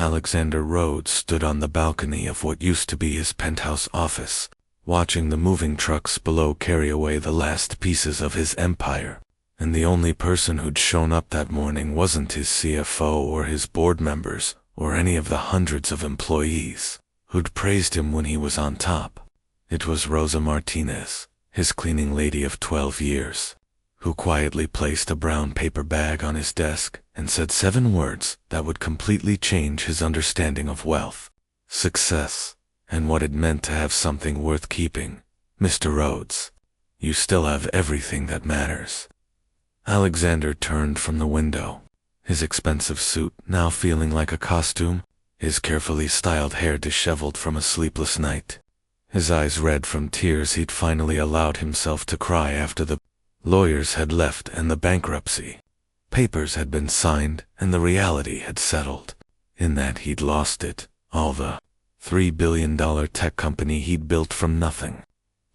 Alexander Rhodes stood on the balcony of what used to be his penthouse office, watching the moving trucks below carry away the last pieces of his empire. And the only person who'd shown up that morning wasn't his CFO or his board members or any of the hundreds of employees who'd praised him when he was on top. It was Rosa Martinez, his cleaning lady of 12 years, who quietly placed a brown paper bag on his desk and said 7 words that would completely change his understanding of wealth, success, and what it meant to have something worth keeping. "Mr. Rhodes, you still have everything that matters." Alexander turned from the window, his expensive suit now feeling like a costume, his carefully styled hair disheveled from a sleepless night, his eyes red from tears he'd finally allowed himself to cry after the lawyers had left and the bankruptcy papers had been signed and the reality had settled, in that he'd lost it all, the $3 billion tech company he'd built from nothing,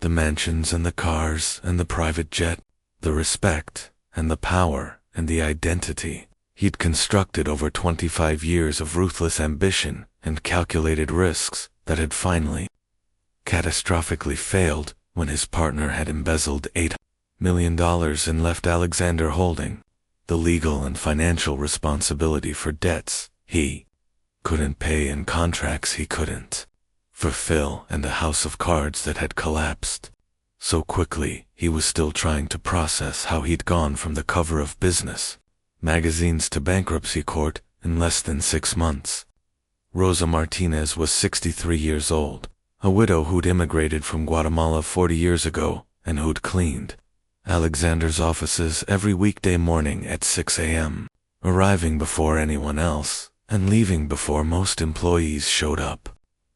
the mansions and the cars and the private jet, the respect and the power and the identity he'd constructed over 25 years of ruthless ambition and calculated risks that had finally catastrophically failed when his partner had embezzled $8 million and left Alexander holding the legal and financial responsibility for debts he couldn't pay and contracts he couldn't fulfill and a house of cards that had collapsed so quickly. He was still trying to process how he'd gone from the cover of business magazines to bankruptcy court in less than 6 months. Rosa Martinez was 63 years old, a widow who'd immigrated from Guatemala 40 years ago and who'd cleaned Alexander's offices every weekday morning at 6 a.m., arriving before anyone else and leaving before most employees showed up,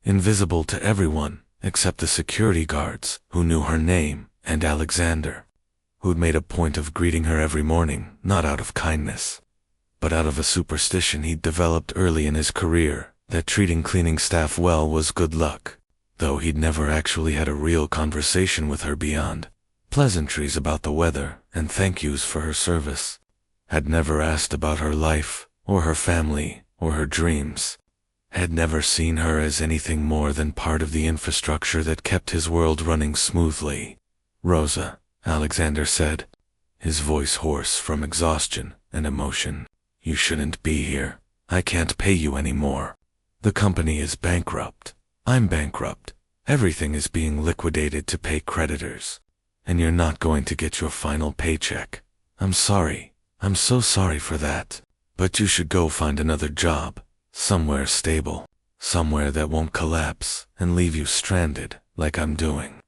invisible to everyone except the security guards who knew her name and Alexander, who'd made a point of greeting her every morning, not out of kindness, but out of a superstition he'd developed early in his career that treating cleaning staff well was good luck, though he'd never actually had a real conversation with her beyond pleasantries about the weather and thank yous for her service, had never asked about her life or her family or her dreams, had never seen her as anything more than part of the infrastructure that kept his world running smoothly. "Rosa," Alexander said, his voice hoarse from exhaustion and emotion, "you shouldn't be here. I can't pay you anymore. The company is bankrupt. I'm bankrupt. Everything is being liquidated to pay creditors. And you're not going to get your final paycheck. I'm sorry. I'm so sorry for that. But you should go find another job, somewhere stable, somewhere that won't collapse and leave you stranded like I'm doing."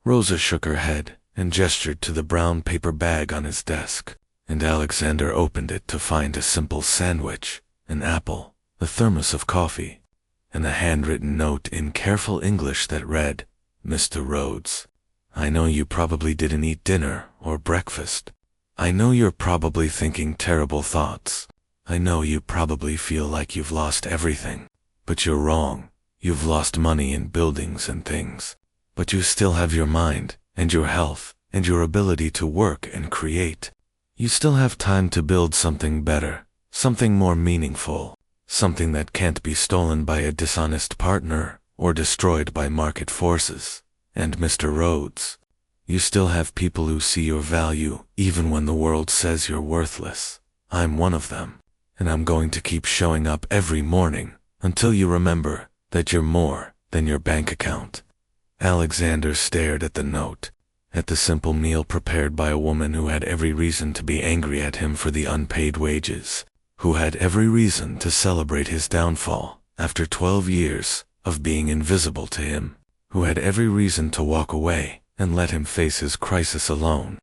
Rosa shook her head and gestured to the brown paper bag on his desk, and Alexander opened it to find a simple sandwich, an apple, a thermos of coffee, and a handwritten note in careful English that read, "Mr. Rhodes, I know you probably didn't eat dinner or breakfast. I know you're probably thinking terrible thoughts. I know you probably feel like you've lost everything. But you're wrong. You've lost money and buildings and things. But you still have your mind and your health and your ability to work and create. You still have time to build something better, something more meaningful, something that can't be stolen by a dishonest partner or destroyed by market forces. And Mr. Rhodes, you still have people who see your value even when the world says you're worthless. I'm one of them, and I'm going to keep showing up every morning until you remember that you're more than your bank account." Alexander stared at the note, at the simple meal prepared by a woman who had every reason to be angry at him for the unpaid wages, who had every reason to celebrate his downfall after 12 years of being invisible to him, who had every reason to walk away and let him face his crisis alone.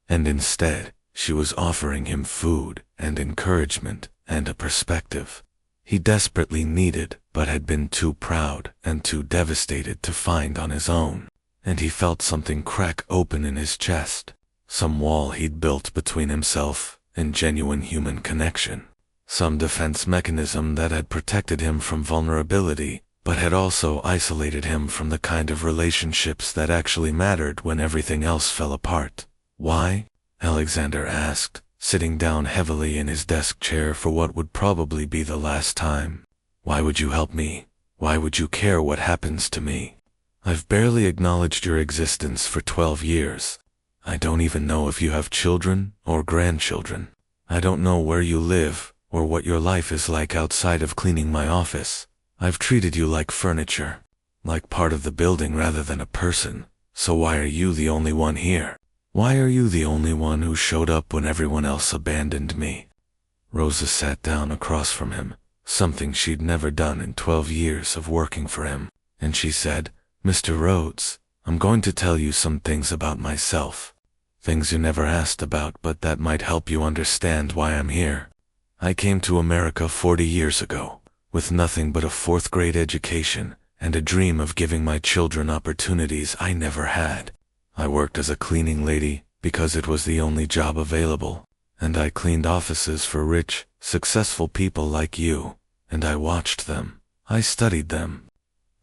And instead, she was offering him food and encouragement and a perspective he desperately needed but had been too proud and too devastated to find on his own. And he felt something crack open in his chest, some wall he'd built between himself and genuine human connection, some defense mechanism that had protected him from vulnerability but had also isolated him from the kind of relationships that actually mattered when everything else fell apart. "Why?" Alexander asked, sitting down heavily in his desk chair for what would probably be the last time. Why would you help me? Why would you care what happens to me? I've barely acknowledged your existence for 12 years. I don't even know if you have children or grandchildren. I don't know where you live or what your life is like outside of cleaning my office. I've treated you like furniture, like part of the building rather than a person. So why are you the only one here? Why are you the only one who showed up when everyone else abandoned me? Rosa sat down across from him, something she'd never done in 12 years of working for him, and she said, "Mr. Rhodes, I'm going to tell you some things about myself. Things you never asked about, but that might help you understand why I'm here. I came to America 40 years ago, with nothing but a 4th grade education and a dream of giving my children opportunities I never had. I worked as a cleaning lady because it was the only job available, and I cleaned offices for rich, successful people like you, and I watched them. I studied them.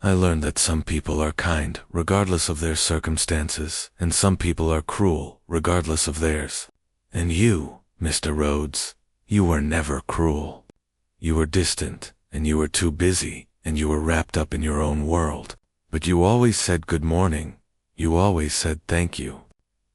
I learned that some people are kind, regardless of their circumstances, and some people are cruel, regardless of theirs. And you, Mr. Rhodes, you were never cruel. You were distant, and you were too busy, and you were wrapped up in your own world. But you always said good morning. You always said thank you.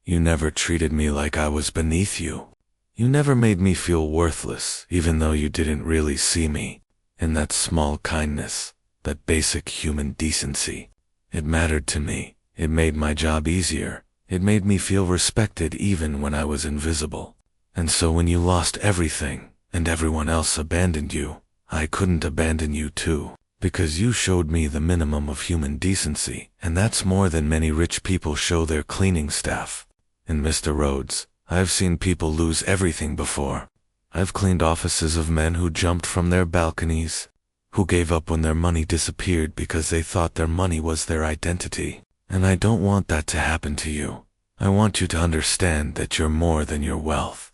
You never treated me like I was beneath you. You never made me feel worthless, even though you didn't really see me. And that small kindness, that basic human decency, it mattered to me. It made my job easier. It made me feel respected even when I was invisible. And so when you lost everything, and everyone else abandoned you, I couldn't abandon you too, because you showed me the minimum of human decency, and that's more than many rich people show their cleaning staff. And Mr. Rhodes, I've seen people lose everything before. I've cleaned offices of men who jumped from their balconies, who gave up when their money disappeared because they thought their money was their identity. And I don't want that to happen to you. I want you to understand that you're more than your wealth,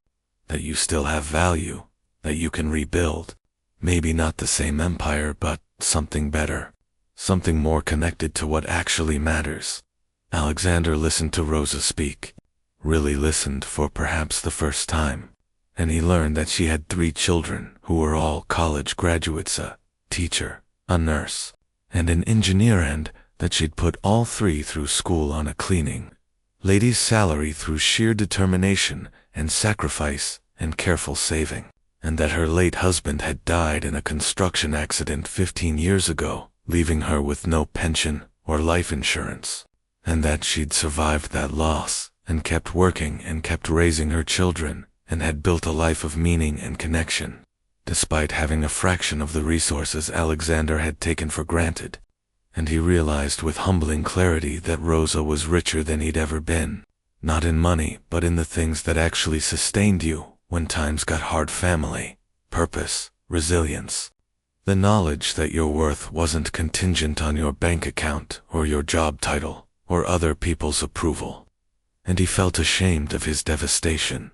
that you still have value, that you can rebuild. Maybe not the same empire, but something better, something more connected to what actually matters. Alexander listened to Rosa speak, really listened for perhaps the first time, and he learned that she had 3 children who were all college graduates, a teacher, a nurse, and an engineer, and that she'd put all 3 through school on a cleaning lady's salary through sheer determination and sacrifice and careful saving, and that her late husband had died in a construction accident 15 years ago, leaving her with no pension or life insurance, and that she'd survived that loss and kept working and kept raising her children and had built a life of meaning and connection, despite having a fraction of the resources Alexander had taken for granted. And he realized with humbling clarity that Rosa was richer than he'd ever been, not in money, but in the things that actually sustained you when times got hard: family, purpose, resilience. The knowledge that your worth wasn't contingent on your bank account or your job title or other people's approval. And he felt ashamed of his devastation,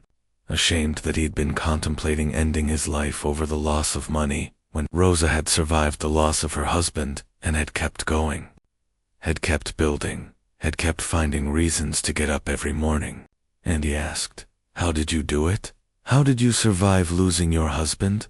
ashamed that he'd been contemplating ending his life over the loss of money when Rosa had survived the loss of her husband and had kept going, had kept building, had kept finding reasons to get up every morning. And he asked, "How did you do it? How did you survive losing your husband?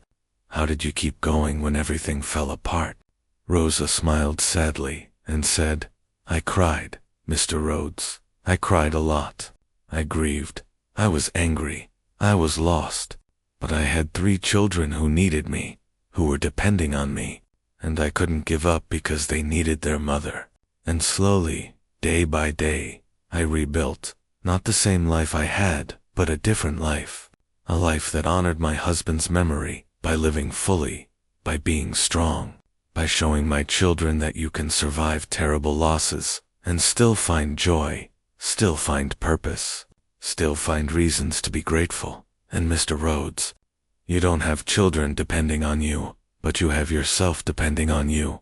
How did you keep going when everything fell apart?" Rosa smiled sadly and said, "I cried, Mr. Rhodes. I cried a lot. I grieved. I was angry. I was lost. But I had 3 children who needed me, who were depending on me, and I couldn't give up because they needed their mother. And slowly, day by day, I rebuilt, not the same life I had, but a different life, a life that honored my husband's memory by living fully, by being strong, by showing my children that you can survive terrible losses and still find joy, still find purpose, still find reasons to be grateful. And Mr. Rhodes, you don't have children depending on you, but you have yourself depending on you.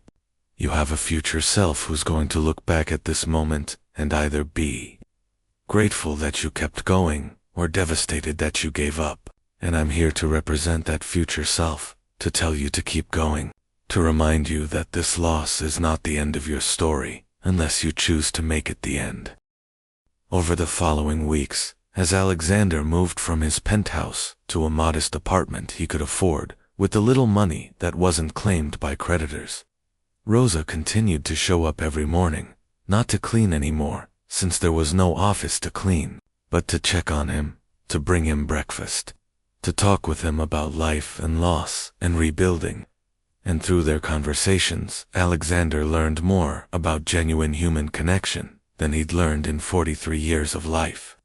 You have a future self who's going to look back at this moment and either be grateful that you kept going or devastated that you gave up. And I'm here to represent that future self, to tell you to keep going, to remind you that this loss is not the end of your story unless you choose to make it the end." Over the following weeks, as Alexander moved from his penthouse to a modest apartment he could afford, with the little money that wasn't claimed by creditors. Rosa continued to show up every morning, not to clean anymore, since there was no office to clean, but to check on him, to bring him breakfast, to talk with him about life and loss and rebuilding. And through their conversations, Alexander learned more about genuine human connection than he'd learned in 43 years of life.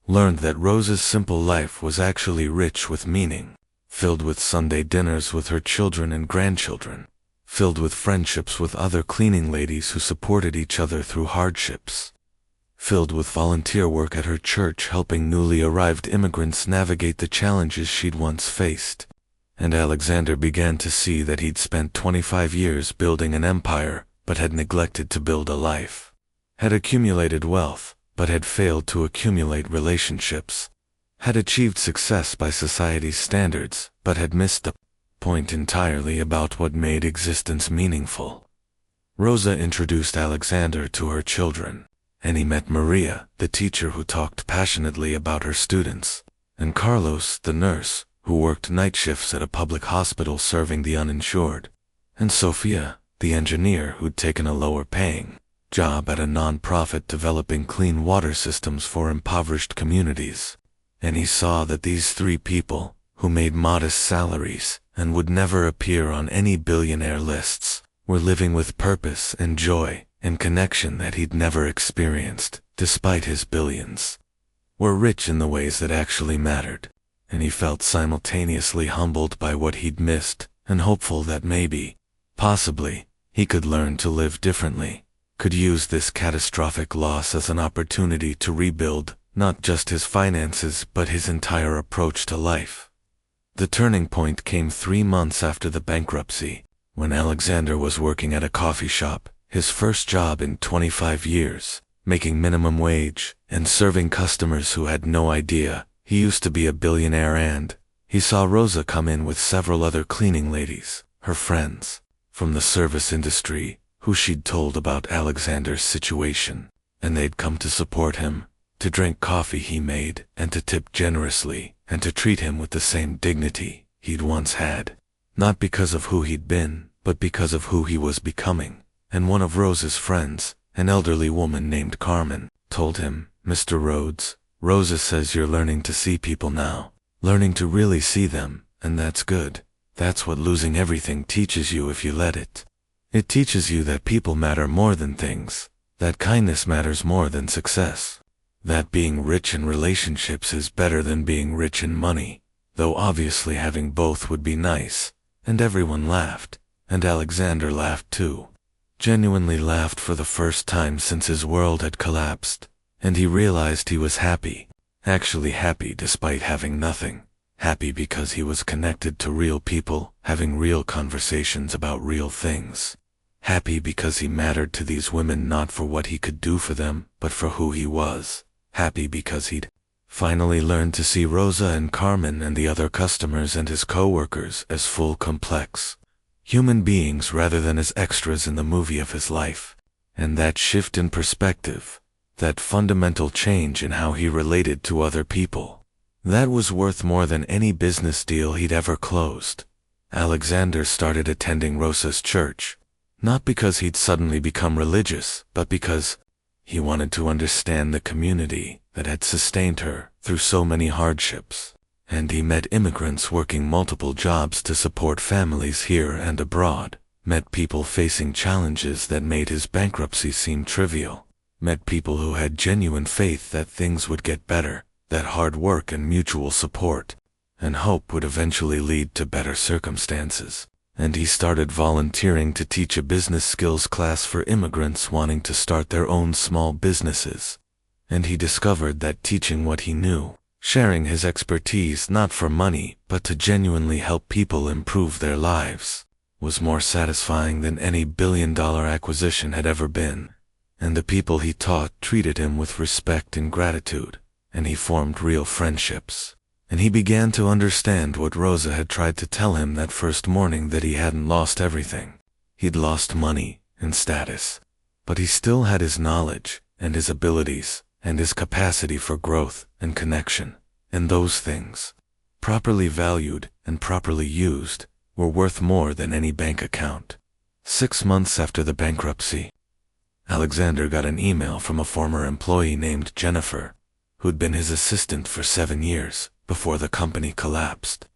Learned that Rosa's simple life was actually rich with meaning, filled with Sunday dinners with her children and grandchildren, filled with friendships with other cleaning ladies who supported each other through hardships, filled with volunteer work at her church helping newly arrived immigrants navigate the challenges she'd once faced. And Alexander began to see that he'd spent 25 years building an empire, but had neglected to build a life. Had accumulated wealth, but had failed to accumulate relationships. Had achieved success by society's standards, but had missed the point entirely about what made existence meaningful. Rosa introduced Alexander to her children, and he met Maria, the teacher who talked passionately about her students, and Carlos, the nurse, who worked night shifts at a public hospital serving the uninsured, and Sofia, the engineer who'd taken a lower-paying job at a non-profit developing clean water systems for impoverished communities. And he saw that these three people, who made modest salaries and would never appear on any billionaire lists, were living with purpose and joy and connection that he'd never experienced, despite his billions. Were rich in the ways that actually mattered. And he felt simultaneously humbled by what he'd missed, and hopeful that maybe, possibly, he could learn to live differently, could use this catastrophic loss as an opportunity to rebuild, not just his finances but his entire approach to life. The turning point came 3 months after the bankruptcy, when Alexander was working at a coffee shop, his first job in 25 years, making minimum wage, and serving customers who had no idea he used to be a billionaire. And he saw Rosa come in with several other cleaning ladies, her friends, from the service industry, who she'd told about Alexander's situation, and they'd come to support him, to drink coffee he made, and to tip generously, and to treat him with the same dignity he'd once had, not because of who he'd been, but because of who he was becoming. And one of Rosa's friends, an elderly woman named Carmen, told him, "Mr. Rhodes, Rosa says you're learning to see people now, learning to really see them, and that's good. That's what losing everything teaches you if you let it. It teaches you that people matter more than things, that kindness matters more than success, that being rich in relationships is better than being rich in money, though obviously having both would be nice." And everyone laughed, and Alexander laughed too. Genuinely laughed for the first time since his world had collapsed. And he realized he was happy, actually happy despite having nothing, happy because he was connected to real people, having real conversations about real things, happy because he mattered to these women not for what he could do for them, but for who he was, happy because he'd finally learned to see Rosa and Carmen and the other customers and his co-workers as full complex human beings rather than as extras in the movie of his life. And that shift in perspective, that fundamental change in how he related to other people, that was worth more than any business deal he'd ever closed. Alexander started attending Rosa's church, not because he'd suddenly become religious, but because he wanted to understand the community that had sustained her through so many hardships. And he met immigrants working multiple jobs to support families here and abroad, met people facing challenges that made his bankruptcy seem trivial. Met people who had genuine faith that things would get better, that hard work and mutual support and hope would eventually lead to better circumstances. And he started volunteering to teach a business skills class for immigrants wanting to start their own small businesses. And he discovered that teaching what he knew, sharing his expertise not for money but to genuinely help people improve their lives, was more satisfying than any billion-dollar acquisition had ever been. And the people he taught treated him with respect and gratitude, and he formed real friendships. And he began to understand what Rosa had tried to tell him that first morning, that he hadn't lost everything. He'd lost money and status, but he still had his knowledge and his abilities and his capacity for growth and connection. And those things, properly valued and properly used, were worth more than any bank account. 6 months after the bankruptcy, Alexander got an email from a former employee named Jennifer, who'd been his assistant for 7 years before the company collapsed.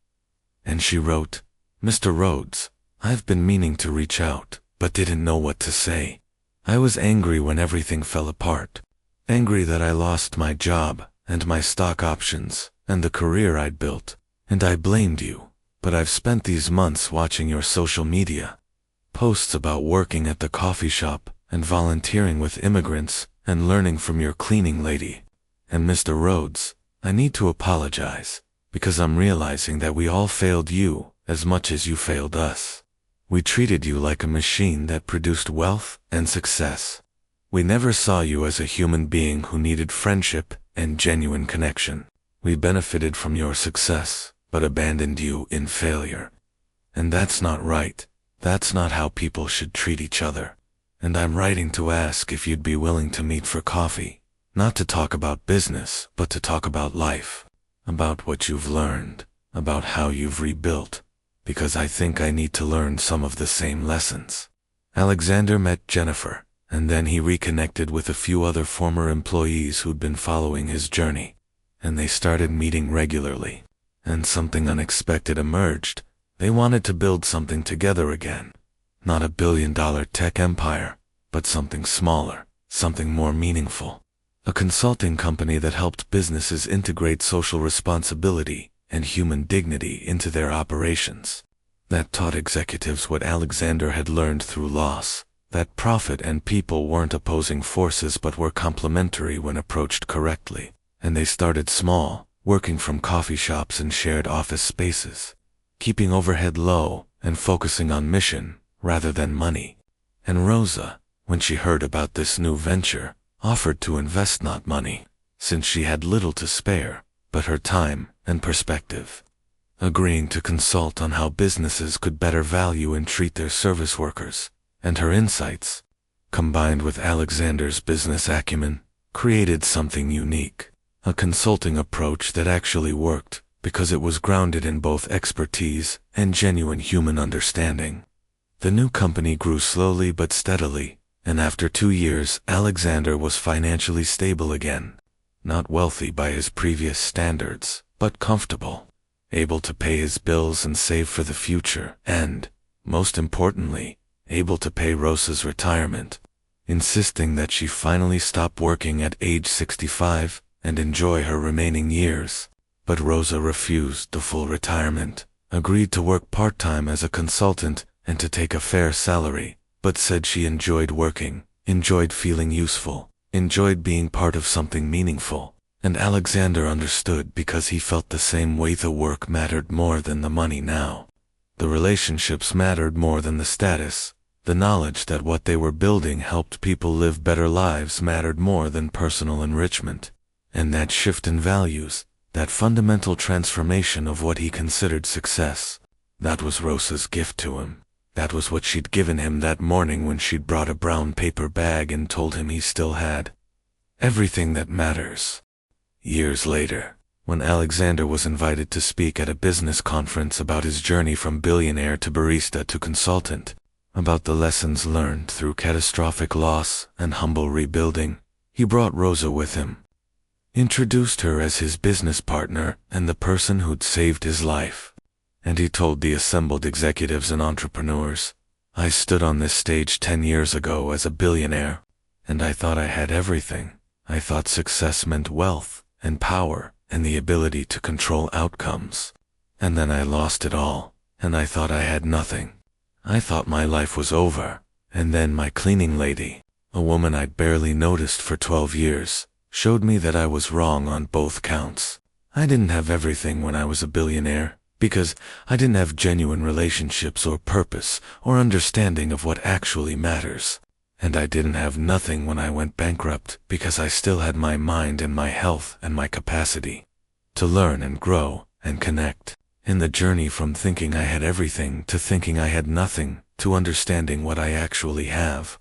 And she wrote, "Mr. Rhodes, I've been meaning to reach out, but didn't know what to say. I was angry when everything fell apart. Angry that I lost my job and my stock options and the career I'd built, and I blamed you. But I've spent these months watching your social media posts about working at the coffee shop and volunteering with immigrants and learning from your cleaning lady. And Mr. Rhodes, I need to apologize, because I'm realizing that we all failed you as much as you failed us. We treated you like a machine that produced wealth and success. We never saw you as a human being who needed friendship and genuine connection. We benefited from your success, but abandoned you in failure. And that's not right. That's not how people should treat each other. And I'm writing to ask if you'd be willing to meet for coffee, not to talk about business, but to talk about life, about what you've learned, about how you've rebuilt, because I think I need to learn some of the same lessons." Alexander met Jennifer, and then he reconnected with a few other former employees who'd been following his journey, and they started meeting regularly. And something unexpected emerged. They wanted to build something together again. Not a billion-dollar tech empire, but something smaller, something more meaningful. A consulting company that helped businesses integrate social responsibility and human dignity into their operations. That taught executives what Alexander had learned through loss, that profit and people weren't opposing forces but were complementary when approached correctly. And they started small, working from coffee shops and shared office spaces, keeping overhead low and focusing on mission rather than money. And Rosa, when she heard about this new venture, offered to invest not money, since she had little to spare, but her time and perspective, agreeing to consult on how businesses could better value and treat their service workers. And her insights, combined with Alexander's business acumen, created something unique, a consulting approach that actually worked because it was grounded in both expertise and genuine human understanding. The new company grew slowly but steadily, and after 2 years, Alexander was financially stable again. Not wealthy by his previous standards, but comfortable, able to pay his bills and save for the future, and, most importantly, able to pay Rosa's retirement, insisting that she finally stop working at age 65 and enjoy her remaining years. But Rosa refused the full retirement, agreed to work part-time as a consultant and to take a fair salary, but said she enjoyed working, enjoyed feeling useful, enjoyed being part of something meaningful. And Alexander understood because he felt the same way. The work mattered more than the money now. The relationships mattered more than the status. The knowledge that what they were building helped people live better lives mattered more than personal enrichment. And that shift in values, that fundamental transformation of what he considered success, that was Rosa's gift to him. That was what she'd given him that morning when she'd brought a brown paper bag and told him he still had everything that matters. Years later, when Alexander was invited to speak at a business conference about his journey from billionaire to barista to consultant, about the lessons learned through catastrophic loss and humble rebuilding, he brought Rosa with him, introduced her as his business partner and the person who'd saved his life. And he told the assembled executives and entrepreneurs, "I stood on this stage 10 years ago as a billionaire, and I thought I had everything. I thought success meant wealth and power and the ability to control outcomes. And then I lost it all, and I thought I had nothing. I thought my life was over. And then my cleaning lady, a woman I'd barely noticed for 12 years, showed me that I was wrong on both counts. I didn't have everything when I was a billionaire, because I didn't have genuine relationships or purpose or understanding of what actually matters. And I didn't have nothing when I went bankrupt because I still had my mind and my health and my capacity to learn and grow and connect. In the journey from thinking I had everything to thinking I had nothing to understanding what I actually have.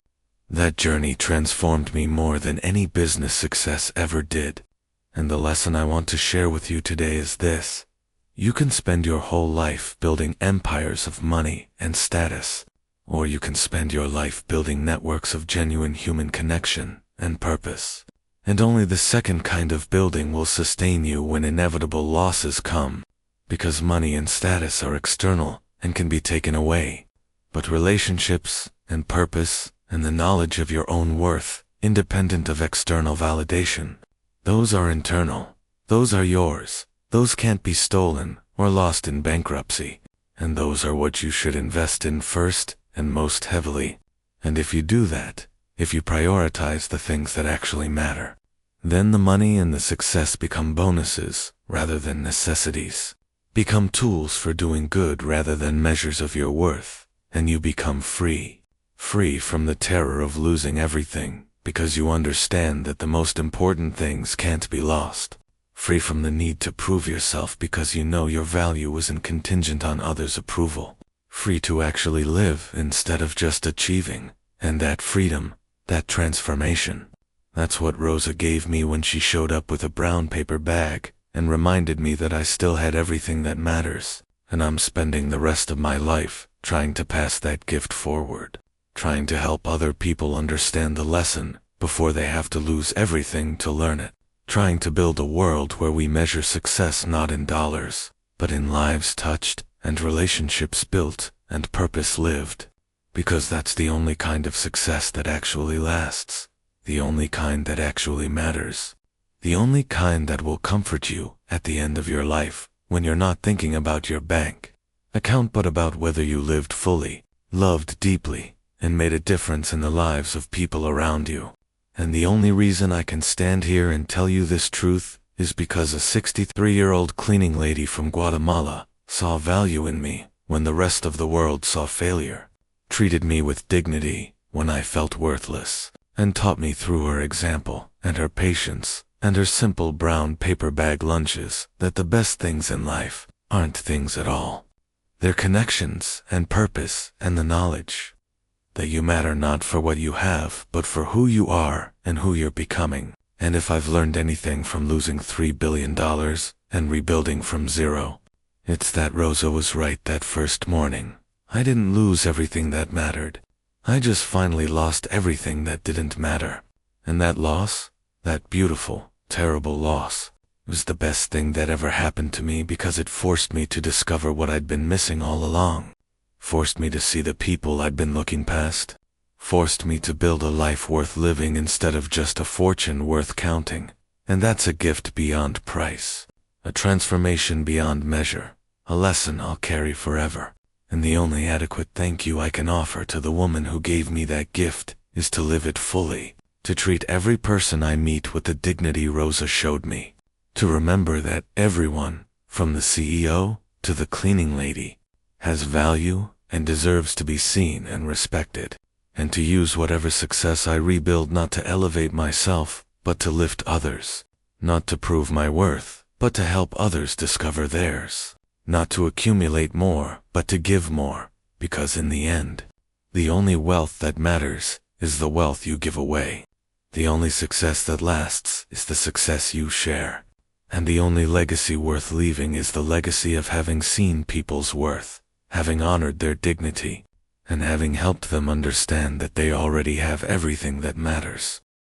That journey transformed me more than any business success ever did. And the lesson I want to share with you today is this. You can spend your whole life building empires of money and status, or you can spend your life building networks of genuine human connection and purpose. And only the second kind of building will sustain you when inevitable losses come, because money and status are external and can be taken away. But relationships and purpose and the knowledge of your own worth, independent of external validation, those are internal. Those are yours. Those can't be stolen or lost in bankruptcy. And those are what you should invest in first and most heavily. And if you do that, if you prioritize the things that actually matter, then the money and the success become bonuses rather than necessities, become tools for doing good rather than measures of your worth, and you become free. Free from the terror of losing everything, because you understand that the most important things can't be lost. Free from the need to prove yourself because you know your value isn't contingent on others' approval. Free to actually live instead of just achieving. And that freedom, that transformation, that's what Rosa gave me when she showed up with a brown paper bag and reminded me that I still had everything that matters. And I'm spending the rest of my life trying to pass that gift forward, trying to help other people understand the lesson before they have to lose everything to learn it. Trying to build a world where we measure success not in dollars, but in lives touched and relationships built and purpose lived. Because that's the only kind of success that actually lasts, the only kind that actually matters, the only kind that will comfort you at the end of your life when you're not thinking about your bank account but about whether you lived fully, loved deeply, and made a difference in the lives of people around you. And the only reason I can stand here and tell you this truth is because a 63-year-old cleaning lady from Guatemala saw value in me when the rest of the world saw failure, treated me with dignity when I felt worthless, and taught me through her example and her patience and her simple brown paper bag lunches that the best things in life aren't things at all. They're connections and purpose and the knowledge that you matter not for what you have, but for who you are and who you're becoming. And if I've learned anything from losing $3 billion and rebuilding from zero, it's that Rosa was right that first morning. I didn't lose everything that mattered. I just finally lost everything that didn't matter. And that loss, that beautiful, terrible loss, was the best thing that ever happened to me because it forced me to discover what I'd been missing all along. Forced me to see the people I'd been looking past. Forced me to build a life worth living instead of just a fortune worth counting. And that's a gift beyond price. A transformation beyond measure. A lesson I'll carry forever. And the only adequate thank you I can offer to the woman who gave me that gift is to live it fully. To treat every person I meet with the dignity Rosa showed me. To remember that everyone, from the CEO to the cleaning lady, has value and deserves to be seen and respected, and to use whatever success I rebuild not to elevate myself, but to lift others, not to prove my worth, but to help others discover theirs, not to accumulate more, but to give more, because in the end, the only wealth that matters is the wealth you give away. The only success that lasts is the success you share, and the only legacy worth leaving is the legacy of having seen people's worth, having honored their dignity, and having helped them understand that they already have everything that matters.